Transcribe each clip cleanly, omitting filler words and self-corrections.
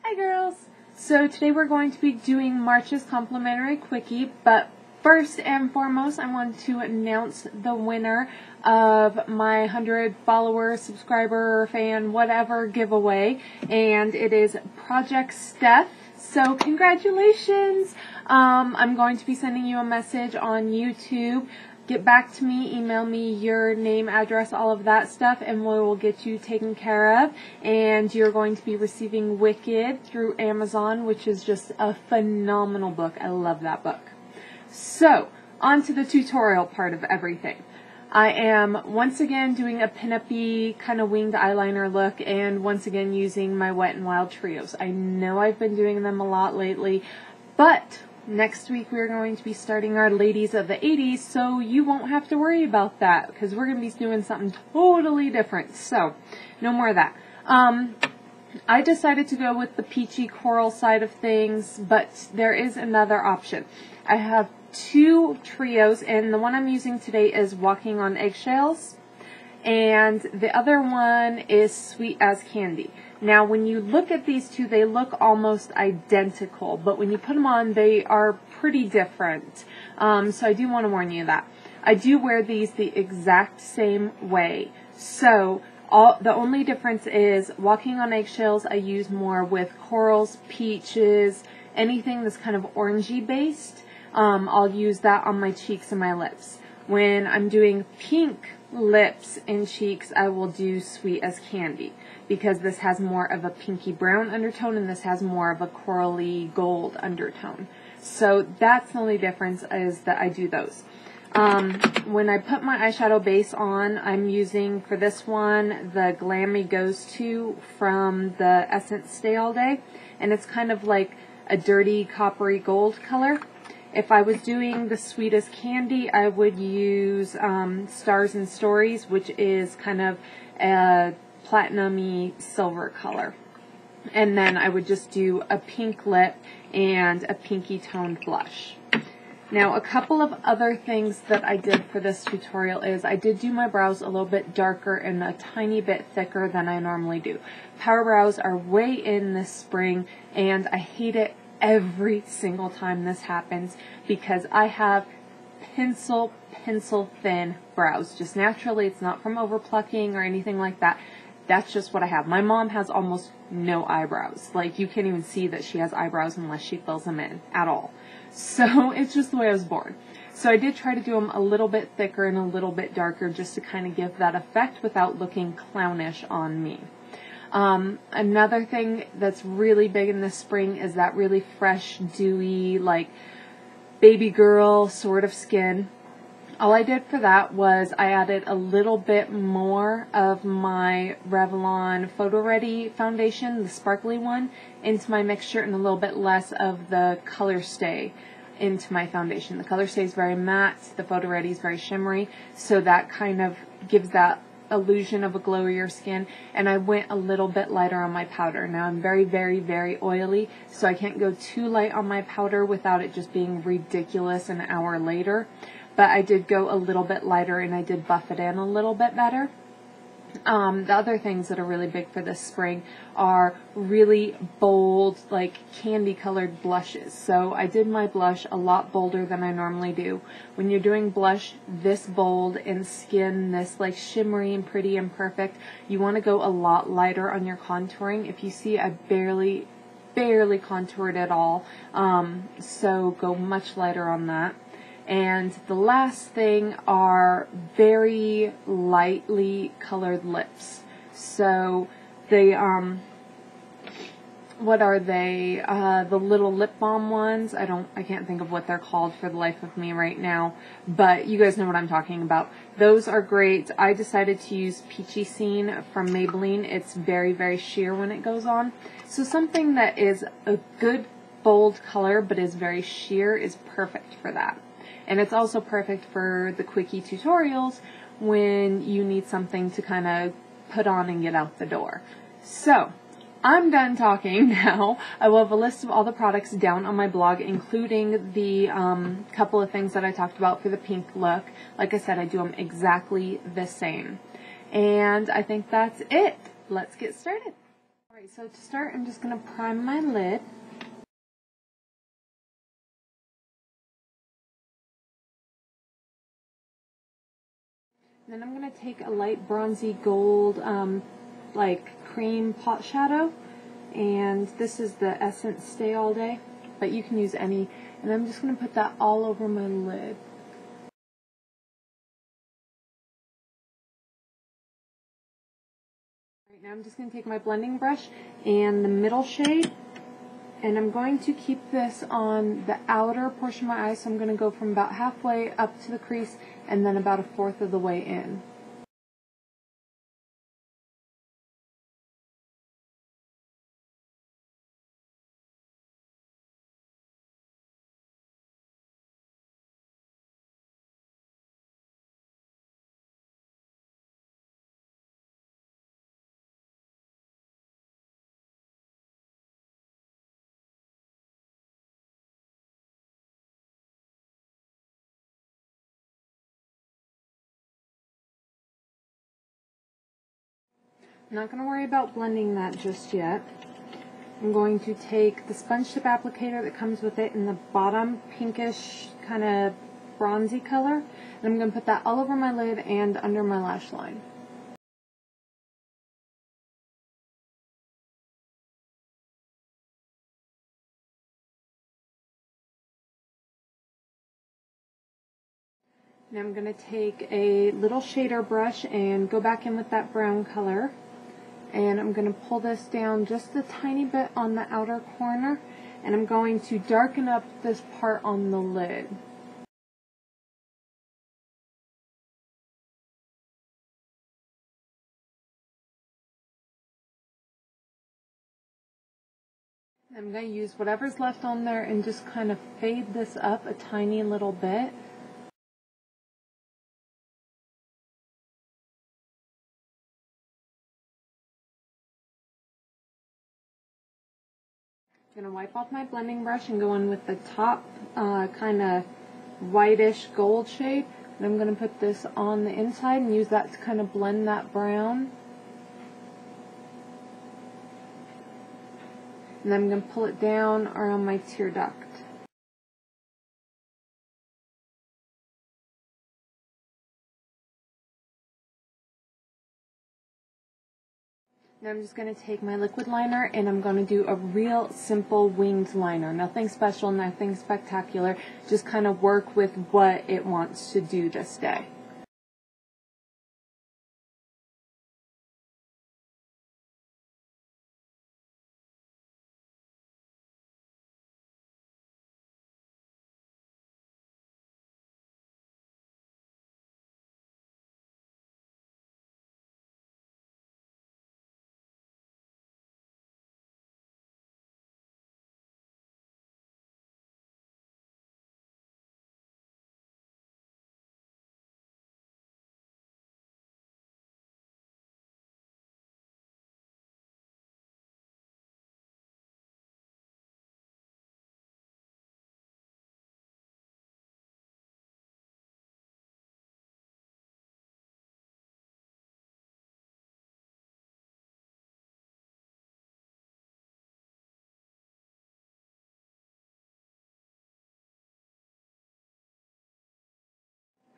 Hi girls! So today we're going to be doing March's complimentary quickie, but first and foremost I want to announce the winner of my 100 follower, subscriber, fan, whatever giveaway, and it is Project Steph. So congratulations! I'm going to be sending you a message on YouTube. Get back to me, email me your name, address, all of that stuff, and we will get you taken care of. And you're going to be receiving Wicked through Amazon, which is just a phenomenal book. I love that book. So, on to the tutorial part of everything. I am once again doing a pin-up-y kind of winged eyeliner look, and once again using my Wet n Wild trios. I know I've been doing them a lot lately, but next week we're going to be starting our Ladies of the 80s, so you won't have to worry about that, because we're going to be doing something totally different. So, no more of that. I decided to go with the peachy coral side of things, but there is another option. I have two trios, and the one I'm using today is Walking on Eggshells, and the other one is Sweet as Candy. Now, when you look at these two, they look almost identical, but when you put them on, they are pretty different. So I do want to warn you of that. I do wear these the exact same way. So the only difference is Walking on Eggshells I use more with corals, peaches, anything that's kind of orangey based. I'll use that on my cheeks and my lips. When I'm doing pink lips and cheeks, I will do Sweet as Candy, because this has more of a pinky brown undertone and this has more of a corally gold undertone. So that's the only difference, is that I do those. When I put my eyeshadow base on, I'm using for this one the Glammy Goes To from the Essence Stay All Day, and it's kind of like a dirty coppery gold color. If I was doing the Sweet as Candy, I would use Stars and Stories, which is kind of a platinum-y silver color. And then I would just do a pink lip and a pinky toned blush. Now, a couple of other things that I did for this tutorial is I did do my brows a little bit darker and a tiny bit thicker than I normally do. Power brows are way in this spring, and I hate it every single time this happens, because I have pencil thin brows. Just naturally, it's not from over plucking or anything like that. That's just what I have. My mom has almost no eyebrows. Like, you can't even see that she has eyebrows unless she fills them in at all. So it's just the way I was born. So I did try to do them a little bit thicker and a little bit darker, just to kind of give that effect without looking clownish on me. Another thing that's really big in the spring is that really fresh, dewy, like baby girl sort of skin. All I did for that was I added a little bit more of my Revlon Photo Ready foundation, the sparkly one, into my mixture, and a little bit less of the Color Stay into my foundation. The Color Stay is very matte, the Photo Ready is very shimmery, so that kind of gives that illusion of a glowier skin. And I went a little bit lighter on my powder. Now I'm very, very, very oily, so I can't go too light on my powder without it just being ridiculous an hour later. But I did go a little bit lighter, and I did buff it in a little bit better. The other things that are really big for this spring are really bold, like candy colored blushes. So I did my blush a lot bolder than I normally do. When you're doing blush this bold and skin this like shimmery and pretty and perfect, you want to go a lot lighter on your contouring. If you see, I barely contoured at all. So go much lighter on that. And the last thing are very lightly colored lips. So they, what are they? The little lip balm ones. I can't think of what they're called for the life of me right now, but you guys know what I'm talking about. Those are great. I decided to use Peachy Scene from Maybelline. It's very, very sheer when it goes on. So something that is a good bold color but is very sheer is perfect for that. And it's also perfect for the quickie tutorials when you need something to kind of put on and get out the door. So, I'm done talking now. I will have a list of all the products down on my blog, including the couple of things that I talked about for the pink look. Like I said, I do them exactly the same. And I think that's it. Let's get started. Alright, so to start, I'm just going to prime my lid. Then I'm going to take a light bronzy gold, like cream pot shadow. And this is the Essence Stay All Day, but you can use any. And I'm just going to put that all over my lid. Right now I'm just going to take my blending brush and the middle shade, and I'm going to keep this on the outer portion of my eye, so I'm going to go from about halfway up to the crease and then about a fourth of the way in. I'm not going to worry about blending that just yet. I'm going to take the sponge tip applicator that comes with it in the bottom pinkish kind of bronzy color, and I'm going to put that all over my lid and under my lash line. Now I'm going to take a little shader brush and go back in with that brown color, and I'm going to pull this down just a tiny bit on the outer corner, and I'm going to darken up this part on the lid. I'm going to use whatever's left on there and just kind of fade this up a tiny little bit. I'm going to wipe off my blending brush and go in with the top kind of whitish gold shade. And I'm going to put this on the inside and use that to kind of blend that brown. And then I'm going to pull it down around my tear duct. Now I'm just going to take my liquid liner and I'm going to do a real simple winged liner. Nothing special, nothing spectacular. Just kind of work with what it wants to do this day.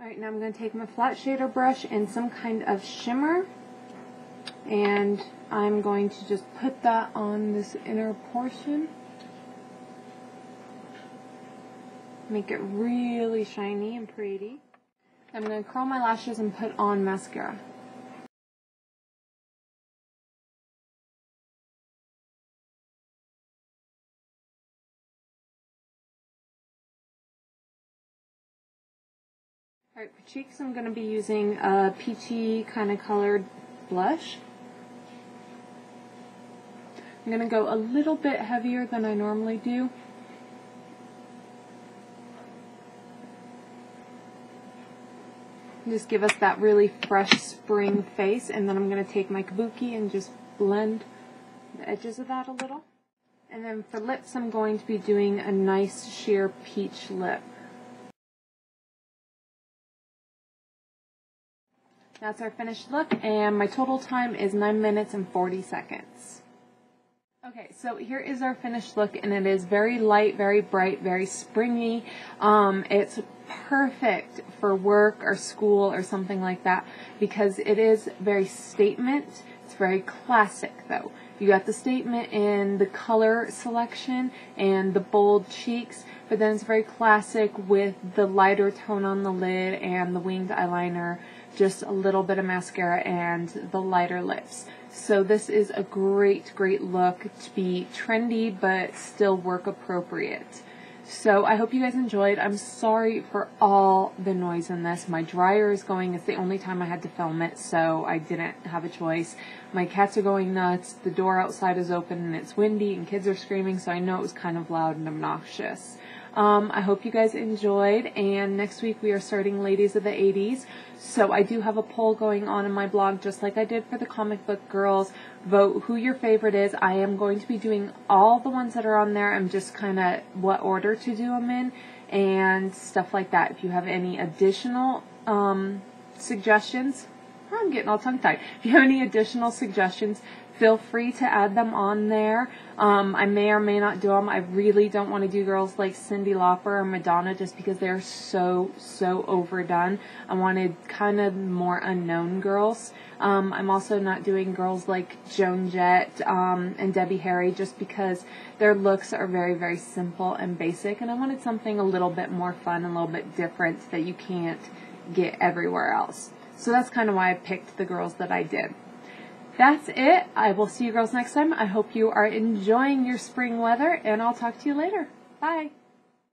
Alright, now I'm going to take my flat shader brush and some kind of shimmer, and I'm going to just put that on this inner portion. Make it really shiny and pretty. I'm going to curl my lashes and put on mascara. Alright, for cheeks I'm going to be using a peachy kind of colored blush. I'm going to go a little bit heavier than I normally do. Just give us that really fresh spring face, and then I'm going to take my kabuki and just blend the edges of that a little. And then for lips I'm going to be doing a nice sheer peach lip. That's our finished look, and my total time is 9 minutes and 40 seconds. Okay, so here is our finished look, and it is very light, very bright, very springy. It's perfect for work or school or something like that because it is very statement. It's very classic though. You got the statement in the color selection and the bold cheeks, but then it's very classic with the lighter tone on the lid and the winged eyeliner, just a little bit of mascara and the lighter lips. So this is a great, great look to be trendy but still work appropriate. So I hope you guys enjoyed. I'm sorry for all the noise in this. My dryer is going. It's the only time I had to film it, so I didn't have a choice. My cats are going nuts. The door outside is open and it's windy and kids are screaming, so I know it was kind of loud and obnoxious. I hope you guys enjoyed, and next week we are starting Ladies of the 80s. So I do have a poll going on in my blog, just like I did for the comic book girls. Vote who your favorite is. I am going to be doing all the ones that are on there. I'm just kind of what order to do them in and stuff like that. If you have any additional suggestions, I'm getting all tongue-tied. If you have any additional suggestions, feel free to add them on there. I may or may not do them. I really don't want to do girls like Cyndi Lauper or Madonna just because they're so overdone. I wanted kind of more unknown girls. I'm also not doing girls like Joan Jett and Debbie Harry just because their looks are very simple and basic, and I wanted something a little bit more fun, a little bit different that you can't get everywhere else. So that's kind of why I picked the girls that I did. That's it. I will see you girls next time. I hope you are enjoying your spring weather, and I'll talk to you later. Bye.